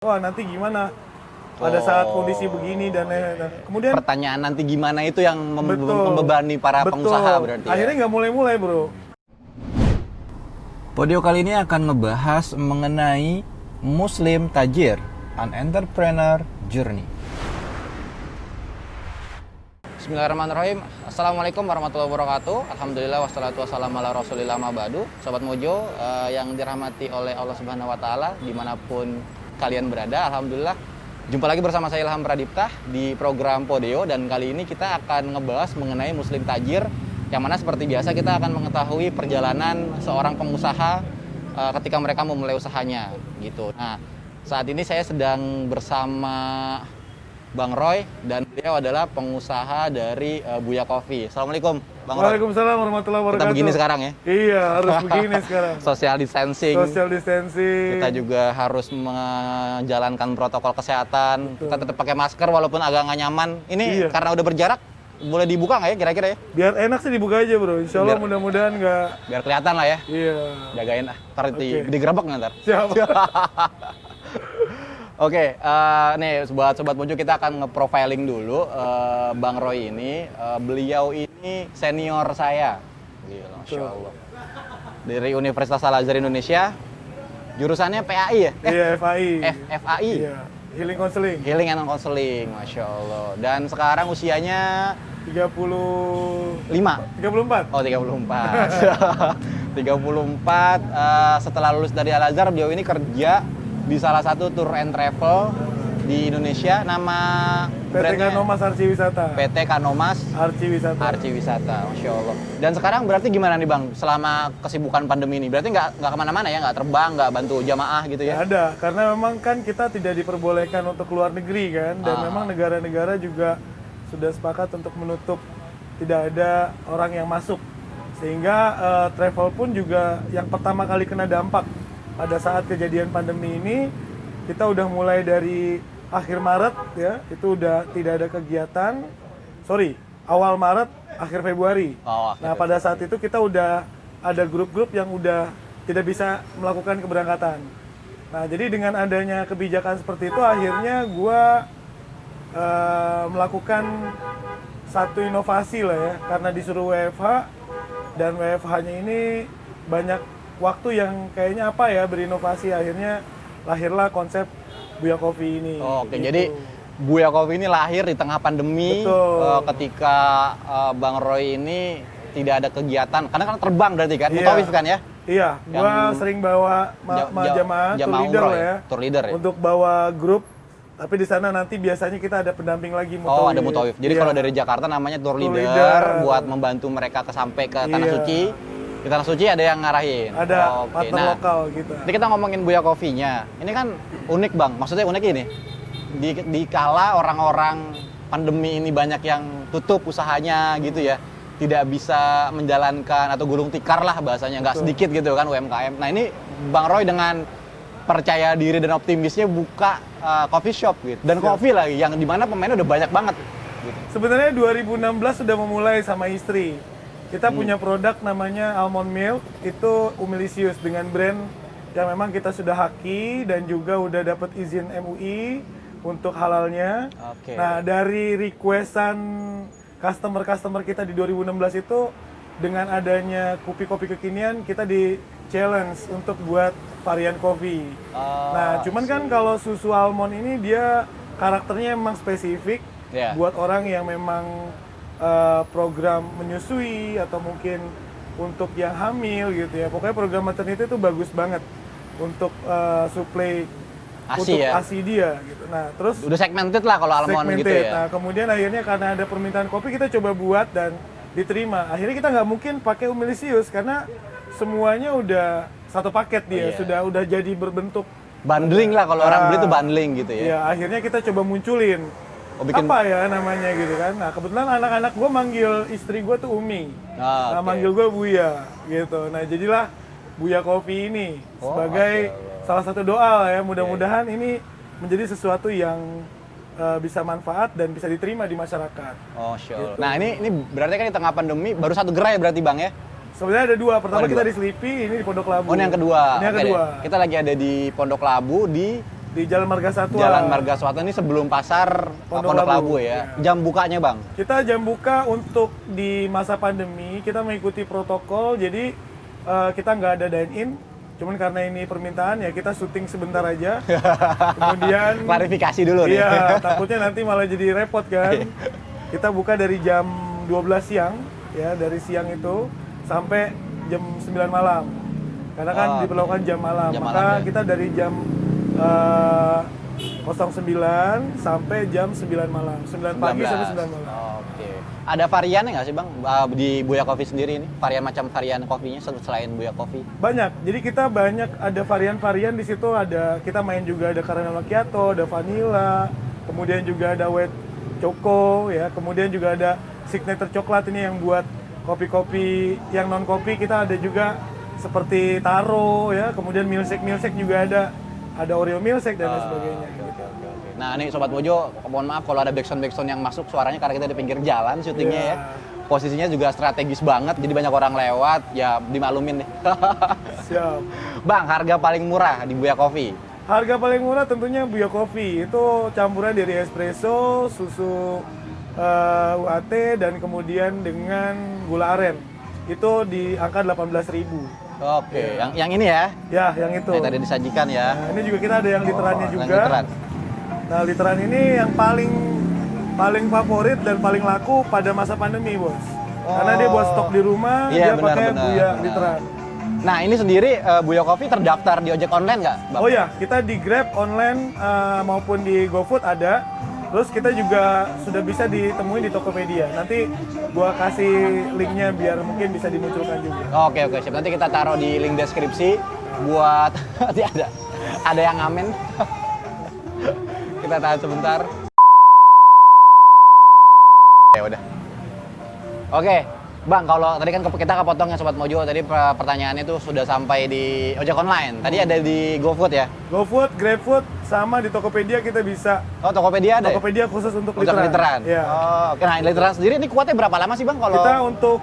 wah nanti gimana pada saat kondisi begini dan kemudian Pertanyaan nanti gimana itu yang betul, membebani para betul. pengusaha berarti Akhirnya nggak mulai-mulai bro. Podio kali ini akan ngebahas mengenai Muslim Tajir, an entrepreneur journey. Bismillahirrahmanirrahim. Assalamualaikum warahmatullahi wabarakatuh. Alhamdulillah wassalatu wassalamu ala rasulillah ma'badu. Sobat Mojo yang dirahmati oleh Allah Subhanahu wa taala dimanapun kalian berada, alhamdulillah jumpa lagi bersama saya Ilham Pradipta di program Podio, dan kali ini kita akan ngebahas mengenai Muslim Tajir, yang mana seperti biasa kita akan mengetahui perjalanan seorang pengusaha ketika mereka memulai usahanya gitu. Nah, saat ini saya sedang bersama Bang Roy, dan beliau adalah pengusaha dari Buya Coffee. Assalamualaikum, Bang Roy. Waalaikumsalam warahmatullahi wabarakatuh. Kita begini sekarang ya? Iya, harus begini sekarang. Social distancing. Social distancing. Kita juga harus menjalankan protokol kesehatan. Betul. Kita tetap pakai masker walaupun agak nggak nyaman. Ini Iya. karena udah berjarak, boleh dibuka nggak ya kira-kira ya? Biar enak sih dibuka aja bro. Insya Allah mudah-mudahan nggak. Biar kelihatan lah ya. Iya. Jagain ntar Oke. digerebek ntar. Siap. Oke, nih sobat Mojo, kita akan nge-profiling dulu Bang Roy ini. Beliau ini senior saya. Gila, Masya Allah. Dari Universitas Al-Azhar Indonesia. Jurusannya PAI ya? Iya FAI. FAI. Iya. Healing Counseling. Healing and Counseling, Masya Allah. Dan sekarang usianya 35. 34. Oh, 34. 34. Setelah lulus dari Al-Azhar, beliau ini kerja di salah satu tour and travel di Indonesia. Nama PT brandnya Kanomas Arci Wisata. PT Kanomas Arci Wisata. Arci Wisata, Masya Allah. Dan sekarang berarti gimana nih Bang, selama kesibukan pandemi ini? Berarti nggak kemana-mana ya, nggak terbang, nggak bantu jamaah gitu ya? Nggak ada, karena memang kan kita tidak diperbolehkan untuk keluar negeri kan, dan memang negara-negara juga sudah sepakat untuk menutup, tidak ada orang yang masuk, sehingga travel pun juga yang pertama kali kena dampak pada saat kejadian pandemi ini. Kita udah mulai dari akhir Maret ya, itu udah tidak ada kegiatan, awal Maret, akhir Februari. Nah pada saat itu kita udah ada grup-grup yang udah tidak bisa melakukan keberangkatan. Nah jadi dengan adanya kebijakan seperti itu, akhirnya gua melakukan satu inovasi lah ya, karena disuruh WFH, dan WFH-nya ini banyak waktu yang kayaknya apa ya, berinovasi. Akhirnya lahirlah konsep Buya Coffee ini. Oke, gitu. jadi Buya Coffee ini lahir di tengah pandemi. Betul. Ketika Bang Roy ini tidak ada kegiatan, karena kan terbang berarti kan, Iya. mutawif kan ya? Iya, gua sering bawa jamaah tour leader umroh lah ya, tour leader ya? untuk bawa grup. Tapi di sana nanti biasanya kita ada pendamping lagi mutawif. Oh, ada mutawif. Jadi Iya. kalau dari Jakarta namanya tour leader, leader. buat membantu mereka sampai ke Tanah Iya. Suci. Di Tanah Suci ada yang ngarahin. Ada Oke, partner nah, lokal kita. ini kita ngomongin Buya Coffee-nya. Ini kan unik Bang, maksudnya unik ini. Di kala orang-orang pandemi ini banyak yang tutup usahanya gitu ya, tidak bisa menjalankan atau gulung tikar lah bahasanya, nggak sedikit gitu kan UMKM. Nah ini Bang Roy dengan percaya diri dan optimisnya buka coffee shop gitu, dan coffee lagi yang dimana pemainnya udah banyak banget gitu. Sebenarnya 2016 sudah memulai sama istri. Kita punya produk namanya Almond Milk, itu Umilisius dengan brand yang memang kita sudah haki dan juga udah dapat izin MUI untuk halalnya. Oke. Nah, dari requestan customer kita di 2016 itu, dengan adanya kopi-kopi kekinian, kita di challenge untuk buat varian kopi. Nah, cuman kan kalau susu almond ini dia karakternya emang spesifik Yeah. buat orang yang memang program menyusui atau mungkin untuk yang hamil gitu ya. Pokoknya program maternity itu bagus banget untuk suplai ASI untuk ya? ASI dia gitu. Nah, terus Udah segmented lah kalau almond gitu segmented. ya. Nah, kemudian akhirnya karena ada permintaan kopi, kita coba buat dan diterima. Akhirnya kita nggak mungkin pakai Umilisius karena semuanya udah satu paket dia, udah jadi berbentuk Bundling lah kalau orang beli tuh bundling gitu ya. ya. Akhirnya kita coba munculin apa ya namanya gitu kan. Nah, kebetulan anak-anak gue manggil istri gue tuh Umi. Nah, Oke. manggil gue Buya gitu. Nah, jadilah Buya Coffee ini sebagai salah satu doa lah ya. Mudah-mudahan ini menjadi sesuatu yang bisa manfaat dan bisa diterima di masyarakat. Oh, sure. Gitu. Nah, ini berarti kan di tengah pandemi baru satu gerai berarti Bang ya? Sebenarnya ada dua. Pertama ada kita dua. di Sleepy, ini di Pondok Labu. Oh, ini yang kedua. Ini yang Oke kedua. deh. Kita lagi ada di Pondok Labu di di Jalan Marga Satwa. Jalan Marga Satwa ini sebelum pasar Pondok Labu ya. Jam bukanya Bang? Kita jam buka untuk di masa pandemi, kita mengikuti protokol, jadi kita nggak ada dine-in, cuman karena ini permintaan ya kita syuting sebentar aja. Kemudian klarifikasi dulu nih. Iya, takutnya nanti malah jadi repot kan. Kita buka dari jam 12 siang, ya dari siang itu sampai jam 9 malam. Karena kan diperlakukan jam malam, Jam maka malam, ya. kita dari jam 09 sampai jam 9 malam, 9 pagi 19. sampai 9 malam. Oke. Ada variannya nggak sih Bang di Buya Coffee sendiri ini? Varian kopinya selain Buya Coffee? Banyak. Jadi kita banyak ada varian-varian di situ, ada kita main juga ada caramel macchiato, ada vanilla, kemudian juga ada white choco ya, kemudian juga ada signature coklat ini yang buat kopi-kopi yang non kopi, kita ada juga seperti taro ya, kemudian milkshake juga ada Oreo milkshake dan lain sebagainya gitu. Nah ini Sobat Mojo, mohon maaf kalau ada backsound yang masuk suaranya karena kita di pinggir jalan syutingnya ya. Posisinya juga strategis banget, jadi banyak orang lewat, ya dimaklumin deh. Siap. Bang, harga paling murah di Buya Coffee? Harga paling murah tentunya Buya Coffee, itu campuran dari espresso, susu UAT, dan kemudian dengan gula aren. Itu di angka 18.000. Oke, yang ini ya? Ya, yang itu. Yang tadi disajikan ya? Nah, ini juga kita ada yang literannya juga. Yang literan. Nah, literan ini yang paling favorit dan paling laku pada masa pandemi, Bos. Karena dia buat stok di rumah, Iya, dia pakai Buya benar. literan. Nah, ini sendiri Buya Coffee terdaftar di ojek online nggak, Bang? Oh ya, kita di Grab online maupun di GoFood ada. Terus kita juga sudah bisa ditemui di Tokopedia. Nanti gua kasih linknya biar mungkin bisa dimunculkan juga. Oke, siap. Nanti kita taruh di link deskripsi buat nanti ada yang ngamen. Kita tahan sebentar. Ya udah. Oke, Bang, kalau tadi kan kita kepotong ya Sobat Mojo, tadi pertanyaannya itu sudah sampai di ojek online. Tadi ada di GoFood ya? GoFood, GrabFood, sama di Tokopedia kita bisa. Oh, Tokopedia ada? Tokopedia khusus untuk Untuk literan. Ya. Oh, oke. Nah, literan sendiri ini kuatnya berapa lama sih Bang kalau Kita untuk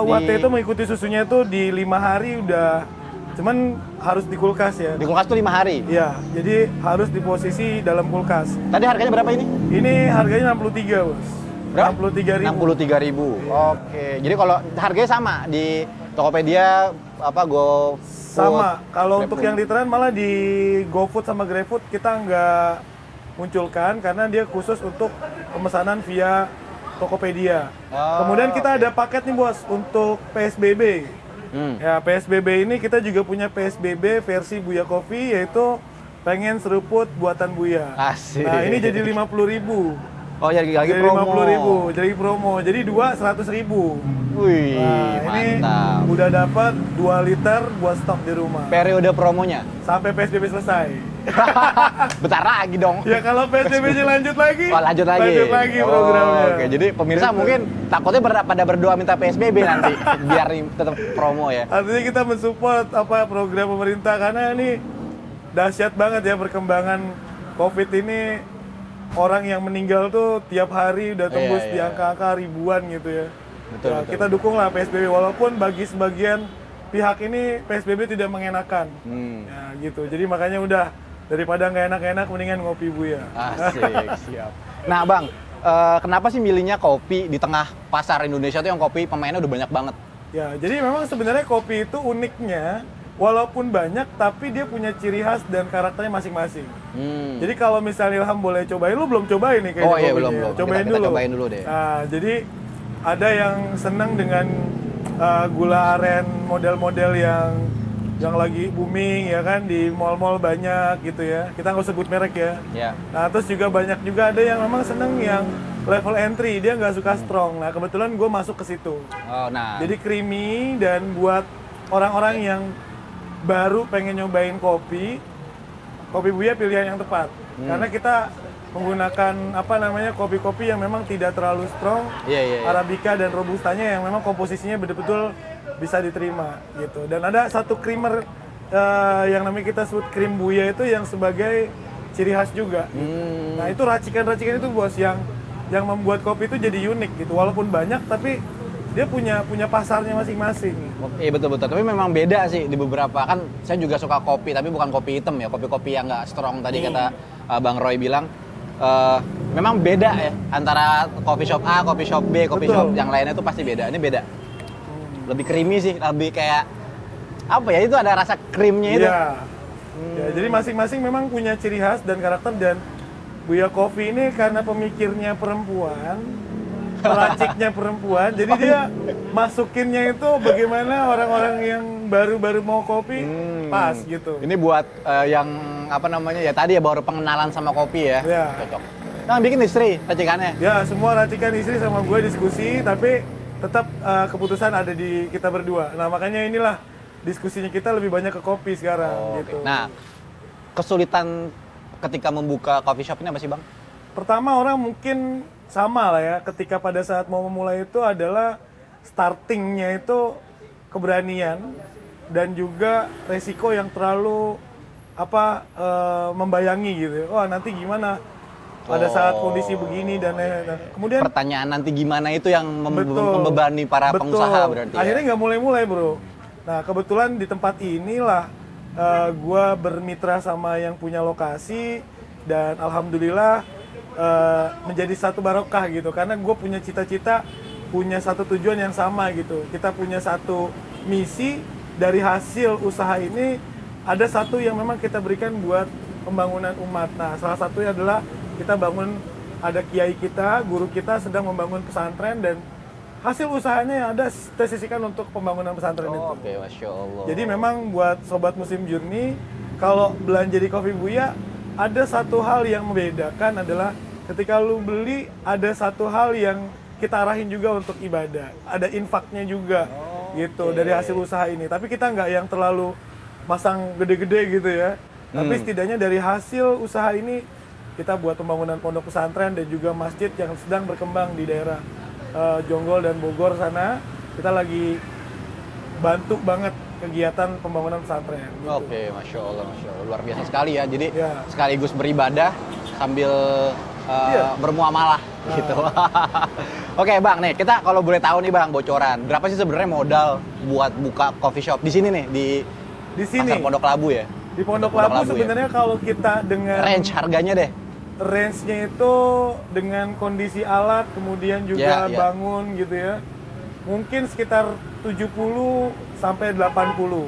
UAT itu mengikuti susunya itu di 5 hari udah, cuman harus di kulkas ya. di kulkas tuh 5 hari? Iya, jadi harus di posisi dalam kulkas. Tadi harganya berapa ini? Ini harganya 63, Bos. Berapa? 63.000. 63.000. Oke. Jadi kalau harganya sama di Tokopedia GoFood. Sama. Kalau GrabFood. untuk yang literan malah di GoFood sama GrabFood kita nggak munculkan karena dia khusus untuk pemesanan via Tokopedia. Kemudian kita ada paket nih, Bos, untuk PSBB. Ya, PSBB ini kita juga punya PSBB versi Buya Coffee, yaitu pengen seruput buatan Buya. Asik. Nah, ini jadi 50.000. Oh, jadi lagi Jadi promo. 50.000, jadi promo. Jadi 2 100.000. Wih, Nah, ini mantap. udah dapat 2 liter buat stok di rumah. Periode promonya? Sampai PSBB selesai. Bentar lagi dong. Ya kalau PSBB-nya lanjut lagi. Oh, lanjut lagi. Lanjut lagi programnya. Oke, jadi pemirsa Gitu. mungkin takutnya pada berdoa minta PSBB nanti biar tetap promo ya. Artinya kita mensupport program pemerintah karena ini dahsyat banget ya perkembangan COVID ini. Orang yang meninggal tuh tiap hari udah tembus Iya, di iya. angka-angka ribuan gitu ya. Betul, betul. Kita dukung lah PSBB walaupun bagi sebagian pihak ini PSBB tidak mengenakan. Ya gitu. Jadi makanya udah daripada nggak enak-enak mendingan ngopi Buya. Asik, siap. Nah, Bang, kenapa sih milihnya kopi di tengah pasar Indonesia tuh yang kopi pemainnya udah banyak banget? Ya, jadi memang sebenarnya kopi itu uniknya walaupun banyak tapi dia punya ciri khas dan karakternya masing-masing. Jadi kalau misalnya Ilham boleh cobain, lu belum cobain nih kayaknya. Oh iya, kopinya. belum. Cobain Kita dulu. cobain dulu deh. Nah, jadi ada yang senang dengan gula aren model-model yang lagi booming ya kan, di mall-mall banyak gitu ya. Kita nggak sebut merek ya. Ya. Nah, terus juga banyak juga ada yang memang seneng yang level entry, dia nggak suka strong. Nah, kebetulan gue masuk ke situ. Oh, nah. Jadi creamy dan buat orang-orang yang baru pengen nyobain kopi Buya pilihan yang tepat. Karena kita menggunakan kopi-kopi yang memang tidak terlalu strong, Iya. Arabica dan Robustanya yang memang komposisinya betul-betul bisa diterima gitu. Dan ada satu creamer yang namanya kita sebut krim Buya itu yang sebagai ciri khas juga. Nah, itu racikan-racikan itu, Bos, yang membuat kopi itu jadi unik gitu. Walaupun banyak tapi dia punya pasarnya masing-masing. Iya betul-betul, tapi memang beda sih di beberapa, kan saya juga suka kopi, tapi bukan kopi hitam ya, kopi-kopi yang nggak strong tadi kata Bang Roy bilang. Memang beda ya, antara coffee shop A, coffee shop B, coffee Betul. shop yang lainnya itu pasti beda, ini beda. Lebih creamy sih, lebih kayak, apa ya, itu ada rasa krimnya itu. Iya. Ya, jadi masing-masing memang punya ciri khas dan karakter, dan Buya Coffee ini karena pemikirnya perempuan, peraciknya perempuan, jadi dia masukinnya itu bagaimana orang-orang yang baru-baru mau kopi pas gitu. Ini buat yang apa namanya ya tadi ya, baru pengenalan sama kopi ya. Iya. Cocok. Nah, bikin istri racikannya. Ya, semua racikan istri sama gue diskusi, tapi tetap keputusan ada di kita berdua. Nah, makanya inilah diskusinya kita lebih banyak ke kopi sekarang gitu. Nah, kesulitan ketika membuka coffee shop ini apa sih, Bang? Pertama, orang mungkin sama lah ya, ketika pada saat mau memulai itu adalah startingnya itu keberanian dan juga resiko yang terlalu membayangi gitu. Oh, nanti gimana pada saat kondisi begini dan kemudian Pertanyaan nanti gimana itu yang betul, membebani para betul. pengusaha berarti. Akhirnya Ya? nggak mulai-mulai, bro. Nah, kebetulan di tempat inilah gue bermitra sama yang punya lokasi, dan alhamdulillah menjadi satu barokah gitu, karena gue punya cita-cita, punya satu tujuan yang sama gitu. Kita punya satu misi, dari hasil usaha ini ada satu yang memang kita berikan buat pembangunan umat. Nah, salah satunya adalah kita bangun, ada kiai kita, guru kita sedang membangun pesantren, dan hasil usahanya yang ada kita sisihkan untuk pembangunan pesantren itu. Oke, Masya Allah. Jadi memang buat Sobat Muslim Journey, kalau belanja di Kopi Buya, ada satu hal yang membedakan adalah ketika lu beli, ada satu hal yang kita arahin juga untuk ibadah. Ada infaknya juga gitu dari hasil usaha ini. Tapi kita nggak yang terlalu masang gede-gede gitu ya. Tapi setidaknya dari hasil usaha ini, kita buat pembangunan pondok pesantren dan juga masjid yang sedang berkembang di daerah Jonggol dan Bogor sana. Kita lagi bantu banget kegiatan pembangunan pesantren. Gitu. Oke, Masya Allah, luar biasa sekali ya. Jadi Ya. sekaligus beribadah sambil bermuamalah gitu. Oke, Bang, nih kita kalau boleh tahu nih, Bang, bocoran berapa sih sebenarnya modal buat buka coffee shop di sini nih, di Di sini Pasar Pondok Labu ya? di Pondok Pondok Labu Labu sebenarnya kalau kita dengan Range harganya deh. range-nya itu dengan kondisi alat, kemudian juga Ya, ya. bangun gitu ya, mungkin sekitar 70 sampai 80.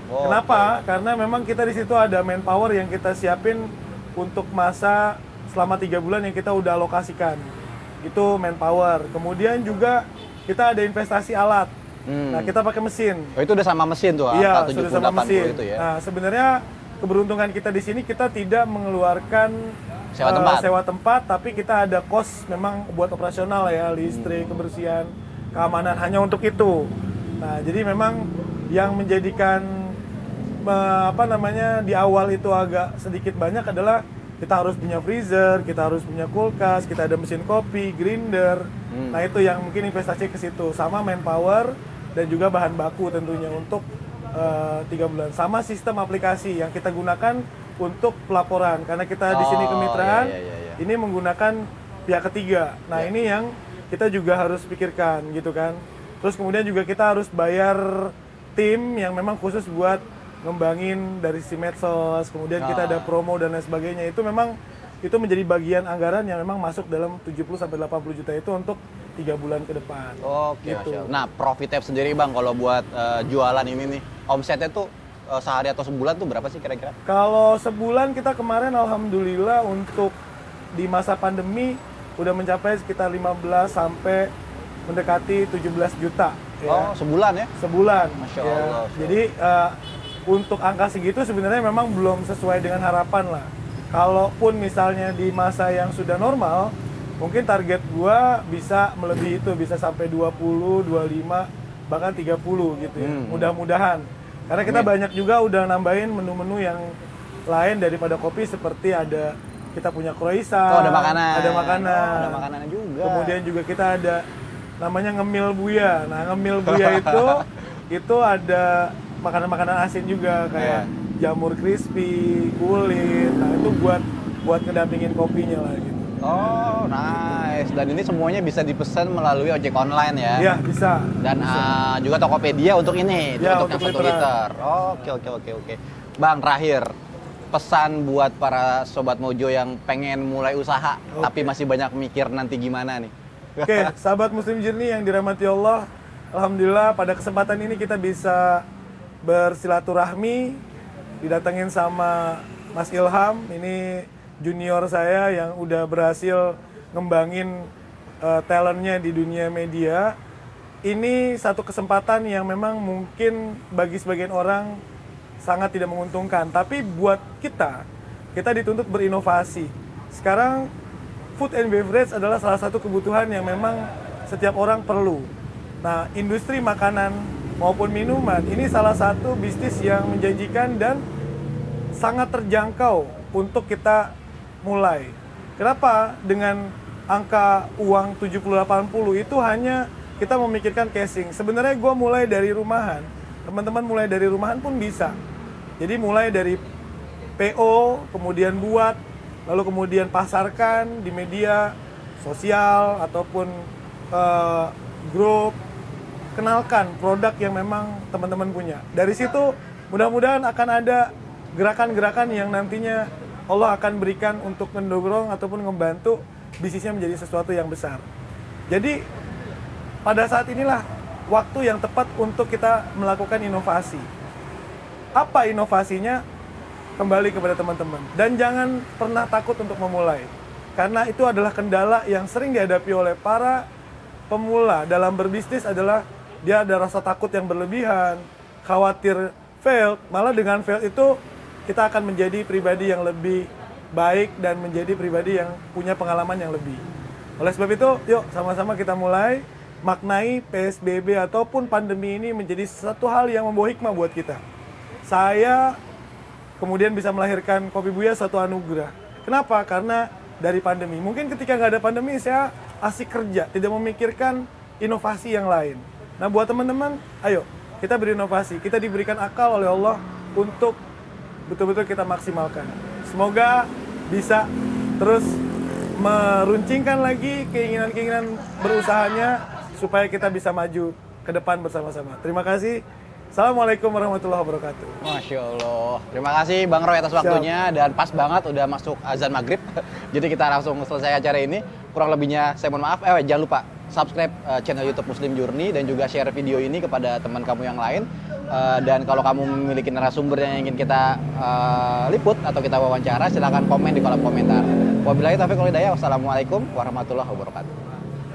Oh, Kenapa? Karena memang kita di situ ada manpower yang kita siapin untuk masa selama 3 bulan yang kita udah alokasikan. Itu manpower. Kemudian juga kita ada investasi alat. Nah, kita pakai mesin. Oh, itu udah sama mesin tuh, Iya, angka sudah 70 sama 80 mesin. itu ya. Nah, sebenarnya keberuntungan kita di sini, kita tidak mengeluarkan Sewa tempat. tapi kita ada kos memang buat operasional ya, listrik, kebersihan, keamanan, hanya untuk itu. Nah, jadi memang yang menjadikan di awal itu agak sedikit banyak adalah kita harus punya freezer, kita harus punya kulkas, kita ada mesin kopi, grinder. Nah, itu yang mungkin investasi ke situ, sama manpower dan juga bahan baku tentunya untuk 3 bulan. Sama sistem aplikasi yang kita gunakan untuk pelaporan, karena kita di sini kemitraan, iya. ini menggunakan pihak ketiga. Nah, ini yang kita juga harus pikirkan gitu kan. Terus kemudian juga kita harus bayar tim yang memang khusus buat ngembangin dari si medsos, kemudian kita ada promo dan lain sebagainya. Itu memang itu menjadi bagian anggaran yang memang masuk dalam 70 sampai 80 juta itu untuk 3 bulan ke depan. Oke, gitu. Masya Allah. Nah, profitnya sendiri, Bang, kalau buat jualan ini nih, omsetnya tuh sehari atau sebulan tuh berapa sih kira-kira? Kalau sebulan kita kemarin alhamdulillah untuk di masa pandemi udah mencapai sekitar 15 sampai mendekati 17 juta. Oh, sebulan ya? Sebulan. Masya ya. Allah. Jadi untuk angka segitu sebenarnya memang belum sesuai dengan harapan lah. Kalaupun misalnya di masa yang sudah normal, mungkin target gua bisa melebihi itu, bisa sampai 20, 25, bahkan 30 gitu ya. Mudah-mudahan. Karena kita banyak juga udah nambahin menu-menu yang lain daripada kopi, seperti ada kita punya croissant. Oh, ada makanan. Ada makanan. Oh, ada makanannya juga. Kemudian juga kita ada namanya ngemil buya. Nah, ngemil buya itu ada makanan-makanan asin juga kayak jamur crispy, kulit. Nah, itu buat ngedampingin kopinya lah gitu. Oh, nice. Dan ini semuanya bisa dipesan melalui ojek online ya? Iya, bisa. Dan juga Tokopedia untuk ini, Ya, untuk yang 1 untuk liter. Oke. Bang, terakhir pesan buat para sobat Mojo yang pengen mulai usaha tapi masih banyak mikir nanti gimana nih. Oke, sahabat Muslim Journey yang dirahmati Allah, alhamdulillah pada kesempatan ini kita bisa bersilaturahmi, didatengin sama Mas Ilham, ini junior saya yang udah berhasil ngembangin talentnya di dunia media. Ini satu kesempatan yang memang mungkin bagi sebagian orang sangat tidak menguntungkan, tapi buat kita dituntut berinovasi. Sekarang food and beverage adalah salah satu kebutuhan yang memang setiap orang perlu. Nah, industri makanan maupun minuman ini salah satu bisnis yang menjanjikan dan sangat terjangkau untuk kita mulai. Kenapa? Dengan angka uang 70-80 itu hanya kita memikirkan casing. Sebenarnya gue mulai dari rumahan, teman-teman mulai dari rumahan pun bisa. Jadi mulai dari PO, kemudian buat, lalu kemudian pasarkan di media sosial ataupun grup, kenalkan produk yang memang teman-teman punya. Dari situ mudah-mudahan akan ada gerakan-gerakan yang nantinya Allah akan berikan untuk mendorong ataupun membantu bisnisnya menjadi sesuatu yang besar. Jadi pada saat inilah waktu yang tepat untuk kita melakukan inovasi. Apa inovasinya? Kembali kepada teman-teman. Dan jangan pernah takut untuk memulai. Karena itu adalah kendala yang sering dihadapi oleh para pemula dalam berbisnis adalah dia ada rasa takut yang berlebihan, khawatir fail, malah dengan fail itu kita akan menjadi pribadi yang lebih baik dan menjadi pribadi yang punya pengalaman yang lebih. Oleh sebab itu, yuk sama-sama kita mulai maknai PSBB ataupun pandemi ini menjadi satu hal yang membawa hikmah buat kita. Saya kemudian bisa melahirkan Kopi Buya satu anugerah. Kenapa? Karena dari pandemi. Mungkin ketika nggak ada pandemi, saya asik kerja, tidak memikirkan inovasi yang lain. Nah, buat teman-teman, ayo kita berinovasi. Kita diberikan akal oleh Allah untuk betul-betul kita maksimalkan. Semoga bisa terus meruncingkan lagi keinginan-keinginan berusahanya supaya kita bisa maju ke depan bersama-sama. Terima kasih. Assalamualaikum warahmatullahi wabarakatuh. Masya Allah. Terima kasih Bang Roy atas waktunya. Dan pas banget udah masuk azan maghrib. Jadi kita langsung selesai acara ini. Kurang lebihnya saya mohon maaf. Jangan lupa subscribe channel YouTube Muslim Journey dan juga share video ini kepada teman kamu yang lain. Dan kalau kamu memiliki narasumber yang ingin kita liput atau kita wawancara, silahkan komen di kolom komentar. Wabillahi taufiq wal hidayah. Wassalamualaikum warahmatullahi wabarakatuh.